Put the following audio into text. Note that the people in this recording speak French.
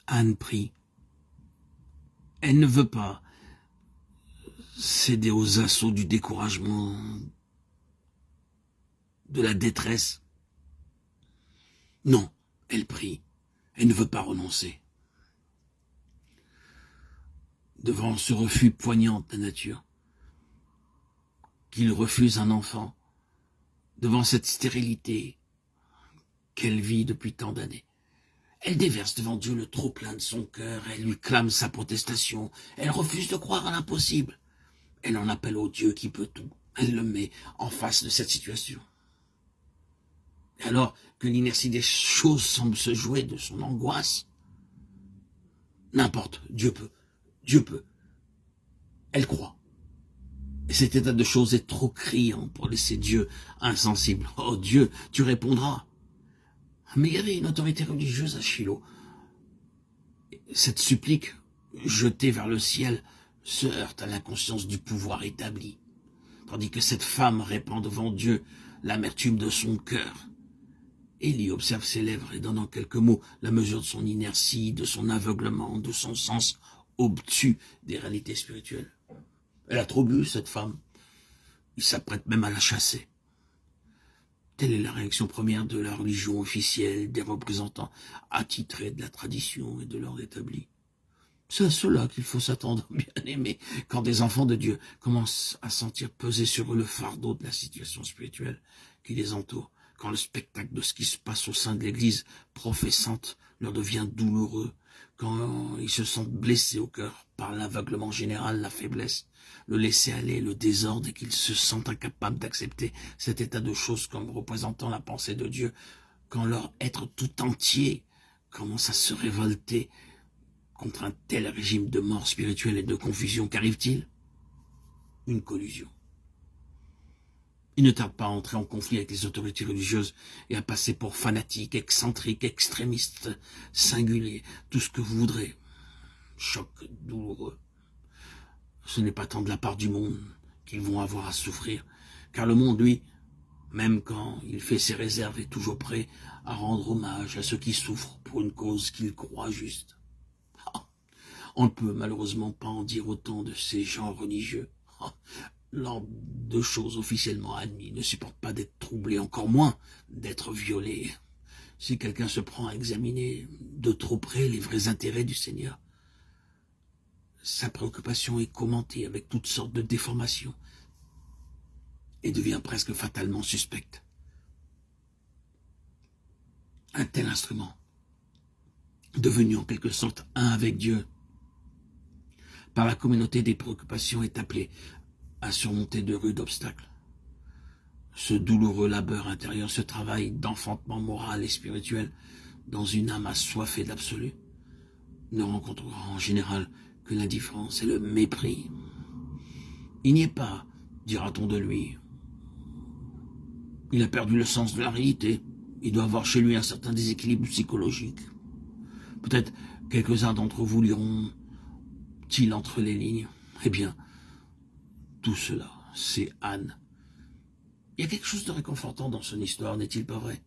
Anne prie. Elle ne veut pas céder aux assauts du découragement, de la détresse. Non, elle prie. Elle ne veut pas renoncer. Devant ce refus poignant de la nature, qu'il refuse un enfant, devant cette stérilité qu'elle vit depuis tant d'années, elle déverse devant Dieu le trop-plein de son cœur, elle lui clame sa protestation, elle refuse de croire à l'impossible. Elle en appelle au Dieu qui peut tout. Elle le met en face de cette situation. Et alors que l'inertie des choses semble se jouer de son angoisse, n'importe, Dieu peut, Dieu peut. Elle croit. Et cet état de choses est trop criant pour laisser Dieu insensible. Oh Dieu, tu répondras. Mais il y avait une autorité religieuse à Shiloh. Cette supplique, jetée vers le ciel, se heurte à l'inconscience du pouvoir établi, tandis que cette femme répand devant Dieu l'amertume de son cœur. Élie observe ses lèvres et donne en quelques mots la mesure de son inertie, de son aveuglement, de son sens obtus des réalités spirituelles. Elle a trop bu, cette femme. Il s'apprête même à la chasser. Telle est la réaction première de la religion officielle, des représentants attitrés de la tradition et de l'ordre établi. C'est à cela qu'il faut s'attendre, bien aimé, quand des enfants de Dieu commencent à sentir peser sur eux le fardeau de la situation spirituelle qui les entoure, quand le spectacle de ce qui se passe au sein de l'Église professante leur devient douloureux, quand ils se sentent blessés au cœur par l'aveuglement général, la faiblesse, le laisser-aller, le désordre, et qu'ils se sentent incapables d'accepter cet état de choses comme représentant la pensée de Dieu, quand leur être tout entier commence à se révolter contre un tel régime de mort spirituelle et de confusion, qu'arrive-t-il? Une collusion. Il ne tarde pas à entrer en conflit avec les autorités religieuses et à passer pour fanatique, excentrique, extrémiste, singulier, tout ce que vous voudrez. Choc douloureux. Ce n'est pas tant de la part du monde qu'ils vont avoir à souffrir, car le monde, lui, même quand il fait ses réserves, est toujours prêt à rendre hommage à ceux qui souffrent pour une cause qu'il croit juste. On ne peut malheureusement pas en dire autant de ces gens religieux. L'ordre de choses officiellement admis ne supporte pas d'être troublé, encore moins d'être violé. Si quelqu'un se prend à examiner de trop près les vrais intérêts du Seigneur, sa préoccupation est commentée avec toutes sortes de déformations et devient presque fatalement suspecte. Un tel instrument, devenu en quelque sorte un avec Dieu, par la communauté des préoccupations, est appelé à surmonter de rudes obstacles. Ce douloureux labeur intérieur, ce travail d'enfantement moral et spirituel dans une âme assoiffée d'absolu, ne rencontrera en général que l'indifférence et le mépris. Il n'y est pas, dira-t-on de lui. Il a perdu le sens de la réalité. Il doit avoir chez lui un certain déséquilibre psychologique. Peut-être quelques-uns d'entre vous liront-ils entre les lignes. Eh bien, tout cela, c'est Anne. Il y a quelque chose de réconfortant dans son histoire, n'est-il pas vrai?